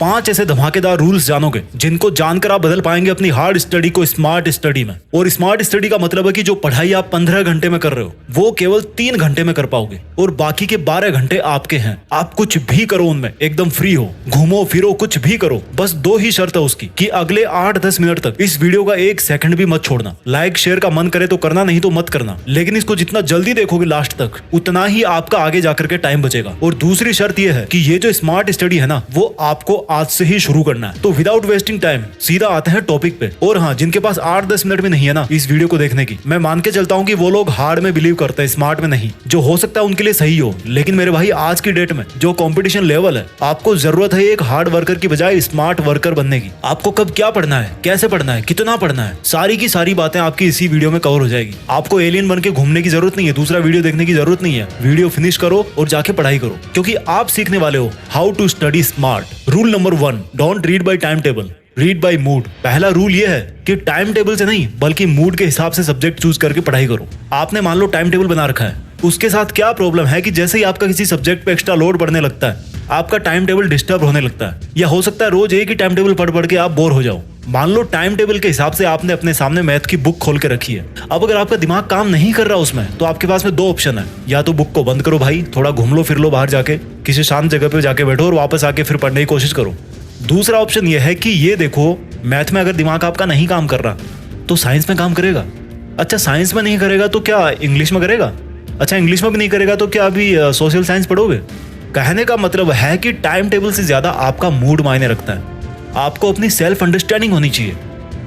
5 ऐसे धमाकेदार रूल्स जानोगे जिनको जानकर आप बदल पाएंगे अपनी हार्ड स्टडी को स्मार्ट स्टडी में। और स्मार्ट स्टडी का मतलब है कि जो पढ़ाई आप 15 घंटे में कर रहे हो वो केवल 3 घंटे में कर पाओगे और बाकी के 12 घंटे आपके हैं। आप कुछ भी करो उनमें, एकदम फ्री हो, घूमो फिरो, कुछ भी करो। बस 2 ही शर्त है उसकी कि अगले 8-10 मिनट तक इस वीडियो का 1 सेकंड भी मत छोड़ना। लाइक शेयर का मन करे तो करना, नहीं तो मत करना, लेकिन इसको जितना जल्दी देखोगे लास्ट तक उतना ही आपका आगे जाकर के टाइम बचेगा। और दूसरी शर्त यह है कि ये जो स्मार्ट स्टडी है ना वो आपको आज से ही शुरू करना है। तो विदाउट वेस्टिंग टाइम सीधा आते हैं टॉपिक पे। और हाँ, जिनके पास 8-10 मिनट भी नहीं है ना इस वीडियो को देखने की, मैं मान के चलता हूँ कि वो लोग हार्ड में बिलीव करते हैं, स्मार्ट में नहीं। जो हो सकता है उनके लिए सही हो, लेकिन मेरे भाई आज की डेट में जो कंपटीशन लेवल है, आपको जरूरत है एक हार्ड वर्कर की बजाय स्मार्ट वर्कर बनने की। आपको कब क्या पढ़ना है, कैसे पढ़ना है, कितना पढ़ना है, सारी की सारी बातें आपकी इसी वीडियो में कवर हो जाएगी। आपको एलियन बन के घूमने की जरूरत नहीं है, दूसरा वीडियो देखने की जरूरत नहीं है। वीडियो फिनिश करो और जाके पढ़ाई करो, क्योंकि आप सीखने वाले हो how to study smart. Rule number 1, don't read by timetable, read by mood. पहला रूल ये है कि टाइम टेबल से नहीं बल्कि मूड के हिसाब से सब्जेक्ट चूज करके पढ़ाई करो। आपने मान लो टाइम टेबल बना रखा है, उसके साथ क्या प्रॉब्लम है कि जैसे ही आपका किसी सब्जेक्ट पे एक्स्ट्रा लोड बढ़ने लगता है आपका टाइम टेबल डिस्टर्ब होने लगता है, या हो सकता है रोज एक ही टाइम टेबल पढ़ पढ़ के आप बोर हो जाओ। मान लो टाइम टेबल के हिसाब से आपने अपने सामने मैथ की बुक खोल के रखी है। अब अगर आपका दिमाग काम नहीं कर रहा उसमें, तो आपके पास में 2 ऑप्शन है। या तो बुक को बंद करो भाई, थोड़ा घूम लो फिर लो बाहर जाके, किसी शांत जगह पे जाके बैठो और वापस आके फिर पढ़ने की कोशिश करो। दूसरा ऑप्शन यह है कि ये देखो, मैथ में अगर दिमाग आपका नहीं काम कर रहा तो साइंस में काम करेगा। अच्छा, साइंस में नहीं करेगा तो क्या इंग्लिश में करेगा? अच्छा, इंग्लिश में भी नहीं करेगा तो क्या अभी सोशल साइंस पढ़ोगे? कहने का मतलब है कि टाइम टेबल से ज्यादा आपका मूड मायने रखता है। आपको अपनी सेल्फ अंडरस्टैंडिंग होनी चाहिए,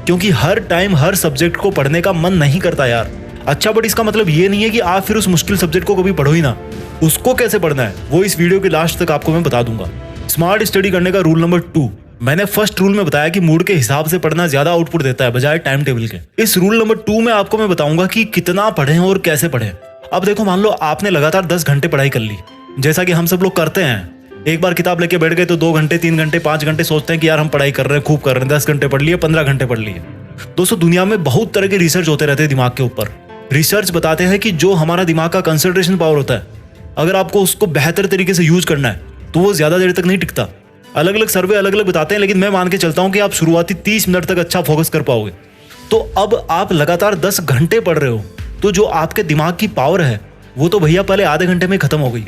क्योंकि हर टाइम हर सब्जेक्ट को पढ़ने का मन नहीं करता यार। अच्छा, बट इसका मतलब ये नहीं है कि आप फिर उस मुश्किल सब्जेक्ट को कभी पढ़ो ही ना। उसको कैसे पढ़ना है वो इस वीडियो के लास्ट तक आपको मैं बता दूंगा। स्मार्ट स्टडी करने का रूल नंबर 2, मैंने फर्स्ट रूल में बताया कि मूड के हिसाब से पढ़ना ज्यादा आउटपुट देता है बजाय टाइम टेबल के। इस रूल नंबर 2 में आपको मैं बताऊंगा कि कितना पढ़ें और कैसे पढ़ें। अब देखो, मान लो आपने लगातार 10 घंटे पढ़ाई कर ली, जैसा कि हम सब लोग करते हैं। एक बार किताब लेके बैठ गए तो 2 घंटे, 3 घंटे, 5 घंटे सोचते हैं कि यार हम पढ़ाई कर रहे हैं, खूब कर रहे हैं, 10 घंटे पढ़ लिए, 15 घंटे पढ़ लिए। दोस्तों, दुनिया में बहुत तरह के रिसर्च होते रहते हैं दिमाग के ऊपर। रिसर्च बताते हैं कि जो हमारा दिमाग का कंसंट्रेशन पावर होता है, अगर आपको उसको बेहतर तरीके से यूज करना है तो वो ज्यादा देर तक नहीं टिकता। अलग अलग सर्वे अलग अलग बताते हैं, लेकिन मैं मान के चलता हूं कि आप शुरुआती 30 मिनट तक अच्छा फोकस कर पाओगे। तो अब आप लगातार 10 घंटे पढ़ रहे हो, तो जो आपके दिमाग की पावर है वो तो भैया पहले आधे घंटे में खत्म हो गई।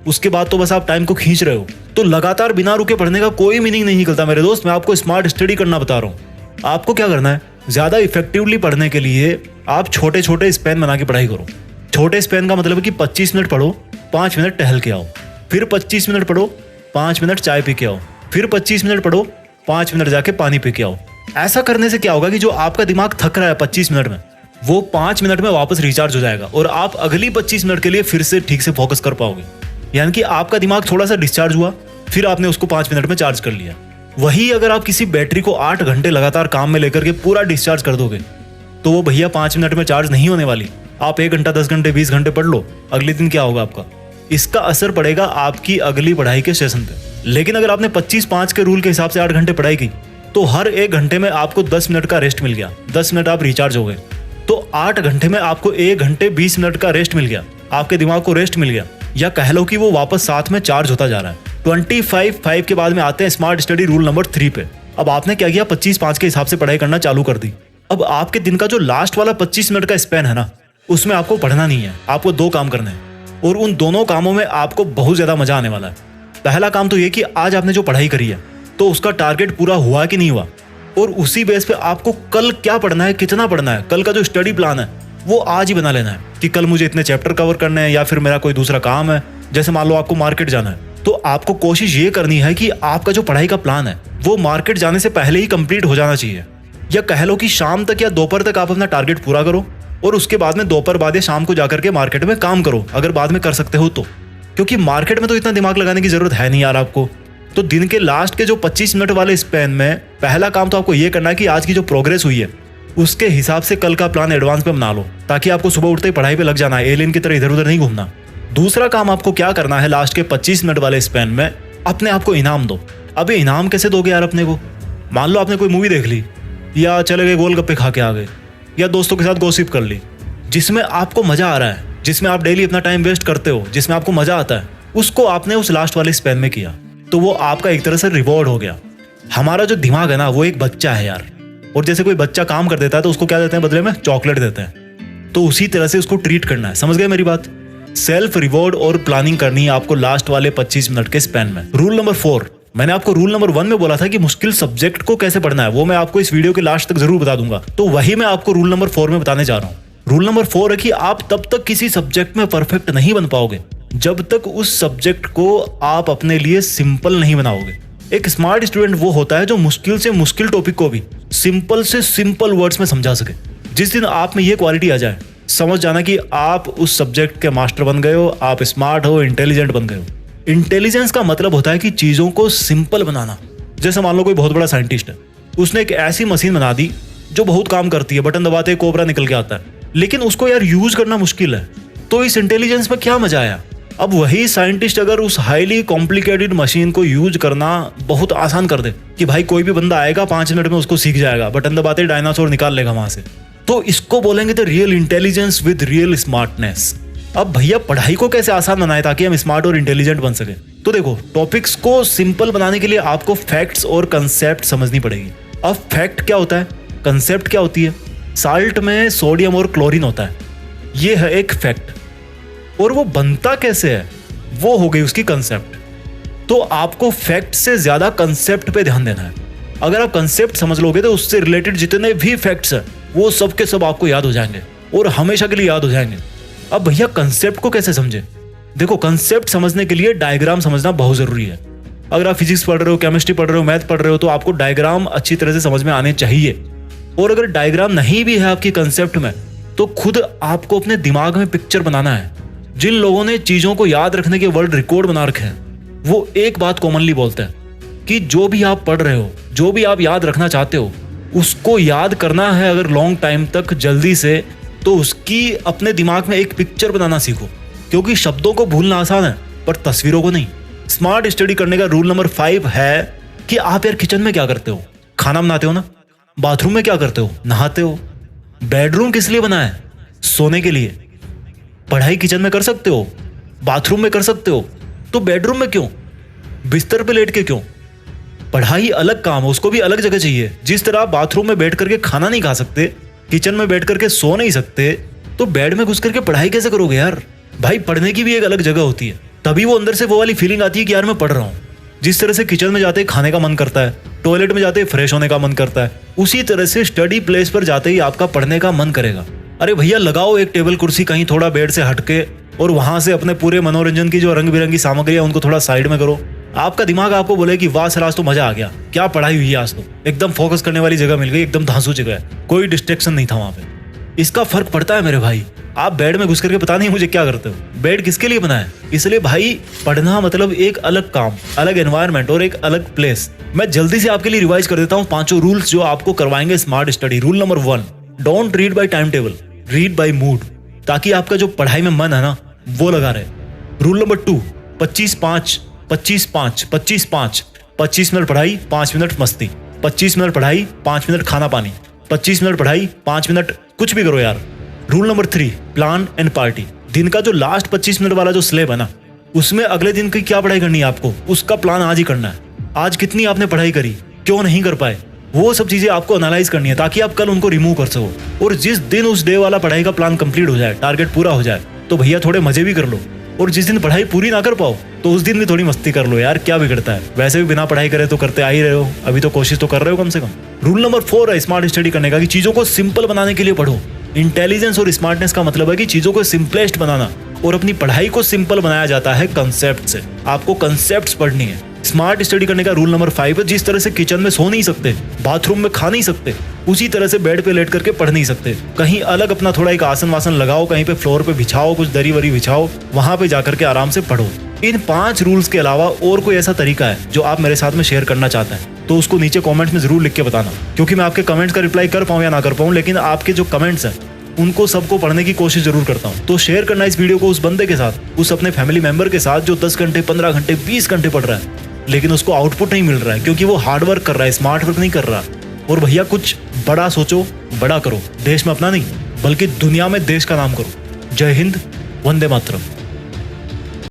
उसके बाद तो बस आप टाइम को खींच रहे हो। तो लगातार बिना रुके पढ़ने का कोई मीनिंग नहीं निकलता मेरे दोस्त। मैं आपको स्मार्ट स्टडी करना बता रहा हूँ। आपको क्या करना है, ज्यादा इफेक्टिवली पढ़ने के लिए आप छोटे छोटे स्पैन बना के पढ़ाई करो। छोटे स्पैन का मतलब है कि 25 मिनट पढ़ो, 5 मिनट टहल के आओ, फिर 25 मिनट पढ़ो, 5 मिनट चाय पी के आओ, फिर 25 मिनट पढ़ो, 5 मिनट जाके पानी पी के आओ। ऐसा करने से क्या होगा कि जो आपका दिमाग थक रहा है 25 मिनट में, वो 5 मिनट में वापस रिचार्ज हो जाएगा और आप अगली 25 मिनट के लिए फिर से ठीक से फोकस कर पाओगे। यानी कि आपका दिमाग थोड़ा सा डिस्चार्ज हुआ, फिर आपने उसको 5 मिनट में चार्ज कर लिया। वही अगर आप किसी बैटरी को 8 घंटे लगातार काम में लेकर के पूरा डिस्चार्ज कर दोगे तो वो भैया 5 मिनट में चार्ज नहीं होने वाली। आप 1 घंटा, 10 घंटे, 20 घंटे पढ़ लो, अगले दिन क्या होगा आपका? इसका असर पड़ेगा आपकी अगली पढ़ाई के सेशन पे। लेकिन अगर आपने 25-5 के रूल के हिसाब से 8 घंटे पढ़ाई की तो हर 1 घंटे में आपको 10 मिनट का रेस्ट मिल गया, 10 मिनट आप रिचार्ज हो गए। तो 8 घंटे में आपको 1 घंटे 20 मिनट का रेस्ट मिल गया, आपके दिमाग को रेस्ट मिल गया, या कह लो कि वो वापस साथ में चार्ज होता जा रहा है। 25-5 के बाद में आते हैं स्मार्ट स्टडी रूल नंबर 3 पे। अब आपने क्या किया, 25-5 के हिसाब से पढ़ाई करना चालू कर दी। अब आपके दिन का जो लास्ट वाला 25 मिनट का स्पैन है ना, उसमें आपको पढ़ना नहीं है, आपको 2 काम करने हैं और उन दोनों कामों में आपको बहुत ज्यादा मजा आने वाला है। पहला काम तो ये कि आज आपने जो पढ़ाई करी है तो उसका टारगेट पूरा हुआ कि नहीं हुआ, और उसी बेस पे आपको कल क्या पढ़ना है, कितना पढ़ना है, कल का जो स्टडी प्लान है वो आज ही बना लेना है कि कल मुझे इतने चैप्टर कवर करने हैं, या फिर मेरा कोई दूसरा काम है। जैसे मान लो आपको मार्केट जाना है, तो आपको कोशिश ये करनी है कि आपका जो पढ़ाई का प्लान है वो मार्केट जाने से पहले ही कंप्लीट हो जाना चाहिए। या कह लो कि शाम तक या दोपहर तक आप अपना टारगेट पूरा करो और उसके बाद में दोपहर बाद या शाम को जाकर के मार्केट में काम करो, अगर बाद में कर सकते हो तो। क्योंकि मार्केट में तो इतना दिमाग लगाने की जरूरत है नहीं यार आपको। तो दिन के लास्ट के जो 25 मिनट वाले स्पैन में पहला काम तो आपको ये करना है कि आज की जो प्रोग्रेस हुई है उसके हिसाब से कल का प्लान एडवांस में बना लो, ताकि आपको सुबह उठते ही पढ़ाई पे लग जाना है, एलियन की तरह इधर उधर नहीं घूमना। दूसरा काम आपको क्या करना है, लास्ट के 25 मिनट वाले स्पैन में अपने आप को इनाम दो। अबे इनाम कैसे दोगे यार अपने को? मान लो आपने कोई मूवी देख ली, या चले गए गोलगप्पे खा के आ गए, या दोस्तों के साथ गॉसिप कर ली, जिसमें आपको मजा आ रहा है, जिसमें आप डेली अपना टाइम वेस्ट करते हो, जिसमें आपको मजा आता है, उसको आपने उस लास्ट वाले स्पैन में किया। तो वो आपका एक तरह से रिवॉर्ड हो गया। हमारा जो दिमाग है ना वो एक बच्चा है यार, और जैसे कोई बच्चा काम कर देता है तो उसको क्या देते हैं बदले में? चॉकलेट देते हैं। तो उसी तरह से उसको ट्रीट करना है। समझ गए मेरी बात? सेल्फ रिवॉर्ड और प्लानिंग करनी है आपको लास्ट वाले 25 मिनट के स्पैन में। रूल नंबर 4, मैंने आपको रूल नंबर 1 में बोला था कि मुश्किल सब्जेक्ट को कैसे पढ़ना है, वो मैं आपको इस वीडियो के लास्ट तक जरूर बता दूंगा। तो वही मैं आपको रूल नंबर 4 में बताने जा रहा हूँ। रूल नंबर 4 है कि आप तब तक किसी सब्जेक्ट में परफेक्ट नहीं बन पाओगे जब तक उस सब्जेक्ट को आप अपने लिए सिंपल नहीं बनाओगे। एक स्मार्ट स्टूडेंट वो होता है जो मुश्किल से मुश्किल टॉपिक को भी सिंपल से सिंपल वर्ड्स में समझा सके। जिस दिन आप में ये क्वालिटी आ जाए, समझ जाना कि आप उस सब्जेक्ट के मास्टर बन गए हो, आप स्मार्ट हो, इंटेलिजेंट बन गए हो। इंटेलिजेंस का मतलब होता है कि चीजों को सिंपल बनाना। जैसे मान लो कोई बहुत बड़ा साइंटिस्ट है, उसने एक ऐसी मशीन बना दी जो बहुत काम करती है, बटन दबाते ही कोबरा निकल के आता है, लेकिन उसको यार यूज करना मुश्किल है। तो इस इंटेलिजेंस में क्या मजा आया? अब वही साइंटिस्ट अगर उस हाईली कॉम्प्लिकेटेड मशीन को यूज करना बहुत आसान कर दे कि भाई कोई भी बंदा आएगा 5 मिनट में उसको सीख जाएगा, बटन दबाते डायनासोर निकाल लेगा वहां से, तो इसको बोलेंगे the real intelligence with real smartness. अब भैया पढ़ाई को कैसे आसान बनाए ताकि हम स्मार्ट और इंटेलिजेंट बन सके? तो देखो, टॉपिक्स को सिंपल बनाने के लिए आपको फैक्ट्स और कंसेप्ट समझनी पड़ेगी। अब फैक्ट क्या होता है, कंसेप्ट क्या होती है? साल्ट में सोडियम और क्लोरीन होता है, ये है एक फैक्ट। और वो बनता कैसे है, वो हो गई उसकी कंसेप्ट। तो आपको फैक्ट से ज्यादा कंसेप्ट पे ध्यान देना है। अगर आप कंसेप्ट समझ लोगे तो उससे रिलेटेड जितने भी फैक्ट्स हैं वो सब के सब आपको याद हो जाएंगे और हमेशा के लिए याद हो जाएंगे। अब भैया कंसेप्ट को कैसे समझे? देखो, कंसेप्ट समझने के लिए डायग्राम समझना बहुत जरूरी है। अगर आप फिजिक्स पढ़ रहे हो, केमिस्ट्री पढ़ रहे हो, मैथ पढ़ रहे हो, तो आपको डायग्राम अच्छी तरह से समझ में आने चाहिए। और अगर डायग्राम नहीं भी है आपकी कंसेप्ट में, तो खुद आपको अपने दिमाग में पिक्चर बनाना है। जिन लोगों ने चीजों को याद रखने के वर्ल्ड रिकॉर्ड बना रखे हैं, वो एक बात कॉमनली बोलते हैं कि जो भी आप पढ़ रहे हो, जो भी आप याद रखना चाहते हो, उसको याद करना है अगर लॉन्ग टाइम तक जल्दी से, तो उसकी अपने दिमाग में एक पिक्चर बनाना सीखो। क्योंकि शब्दों को भूलना आसान है पर तस्वीरों को नहीं। स्मार्ट स्टडी करने का रूल नंबर 5 है कि आप यार किचन में क्या करते हो? खाना बनाते हो ना? बाथरूम में क्या करते हो? नहाते हो। बेडरूम किस लिए बना है? सोने के लिए। पढ़ाई किचन में कर सकते हो, बाथरूम में कर सकते हो, तो बेडरूम में क्यों? बिस्तर पे लेट के क्यों? पढ़ाई अलग काम है, उसको भी अलग जगह चाहिए। जिस तरह आप बाथरूम में बैठ करके खाना नहीं खा सकते, किचन में बैठ करके सो नहीं सकते, तो बेड में घुस करके पढ़ाई कैसे करोगे यार? भाई पढ़ने की भी एक अलग जगह होती है, तभी वो अंदर से वो वाली फीलिंग आती है कि यार मैं पढ़ रहा हूँ। जिस तरह से किचन में जाते ही खाने का मन करता है, टॉयलेट में जाते ही फ्रेश होने का मन करता है, उसी तरह से स्टडी प्लेस पर जाते ही आपका पढ़ने का मन करेगा। अरे भैया लगाओ एक टेबल कुर्सी कहीं थोड़ा बेड से हटके, और वहां से अपने पूरे मनोरंजन की जो रंग बिरंगी सामग्री है उनको थोड़ा साइड में करो। आपका दिमाग आपको बोले कि वाह सर आज तो मजा आ गया, क्या पढ़ाई हुई है आज, तो एकदम फोकस करने वाली जगह मिल गई, एकदम धांसू जगह है, कोई डिस्ट्रैक्शन नहीं था वहां पे। इसका फर्क पड़ता है मेरे भाई। आप बेड में घुस करके पता नहीं मुझे क्या करते हो। बेड किसके लिए बना है? इसलिए भाई पढ़ना मतलब एक अलग काम, अलग एनवायरनमेंट और एक अलग प्लेस। मैं जल्दी से आपके लिए रिवाइज कर देता हूँ 5 रूल्स जो आपको करवाएंगे smart study. Rule number 1, don't read by timetable, read by mood, ताकि आपका जो पढ़ाई में मन है ना वो लगा रहे। रूल नंबर 2, 25-5, 25-5, 25-5, 25 मिनट पढ़ाई, 5 मिनट मस्ती, 25 मिनट पढ़ाई, 5 मिनट खाना पानी, 25 मिनट पढ़ाई, 5 मिनट कुछ भी करो यार। Rule number 3, plan and party. दिन का जो लास्ट 25 मिनट वाला जो स्लेब है ना, उसमें अगले दिन की क्या पढ़ाई करनी है आपको, उसका प्लान आज ही करना है। आज कितनी आपने पढ़ाई करी, क्यों नहीं कर पाए, वो सब चीजें आपको एनालाइज करनी है ताकि आप कल उनको रिमूव कर सको। और जिस दिन उस डे वाला पढ़ाई का प्लान कंप्लीट हो जाए, टारगेट पूरा हो जाए, तो भैया थोड़े मजे भी कर लो। और जिस दिन पढ़ाई पूरी ना कर पाओ तो उस दिन भी थोड़ी मस्ती कर लो यार, क्या बिगड़ता है? वैसे भी बिना पढ़ाई करे तो करते आ ही रहे हो, अभी तो कोशिश तो कर रहे हो कम से कम। रूल नंबर 4 है स्मार्ट स्टडी करने का कि चीजों को सिंपल बनाने के लिए पढ़ो। इंटेलिजेंस और स्मार्टनेस का मतलब है कि चीजों को सिंपलेस्ट बनाना, और अपनी पढ़ाई को सिंपल बनाया जाता है कंसेप्ट से। आपको कंसेप्ट्स पढ़नी है। स्मार्ट स्टडी करने का रूल नंबर 5 है, जिस तरह से किचन में सो नहीं सकते, बाथरूम में खा नहीं सकते, उसी तरह से बेड पे लेट करके पढ़ नहीं सकते। कहीं अलग अपना थोड़ा एक आसन वासन लगाओ, कहीं पे फ्लोर पे बिछाओ, कुछ दरी वरी बिछाओ, वहां पे जाकर के आराम से पढ़ो। इन 5 रूल्स के अलावा और कोई ऐसा तरीका है जो आप मेरे साथ में शेयर करना चाहते हैं तो उसको नीचे कमेंट्स में जरूर लिख के बताना, क्योंकि मैं आपके कमेंट्स का रिप्लाई कर पाऊं या ना कर पाऊं, लेकिन आपके जो कमेंट्स हैं उनको सबको पढ़ने की कोशिश जरूर करता हूं। तो शेयर करना इस वीडियो को उस बंदे के साथ, उस अपने फैमिली मेंबर के साथ जो 10 घंटे, 15 घंटे, 20 घंटे पढ़ रहा है, लेकिन उसको आउटपुट नहीं मिल रहा है क्योंकि वो हार्ड वर्क कर रहा है, स्मार्ट वर्क नहीं कर रहा। और भैया कुछ बड़ा सोचो, बड़ा करो। देश में अपना नहीं बल्कि दुनिया में देश का नाम करो। जय हिंद, वंदे मातरम।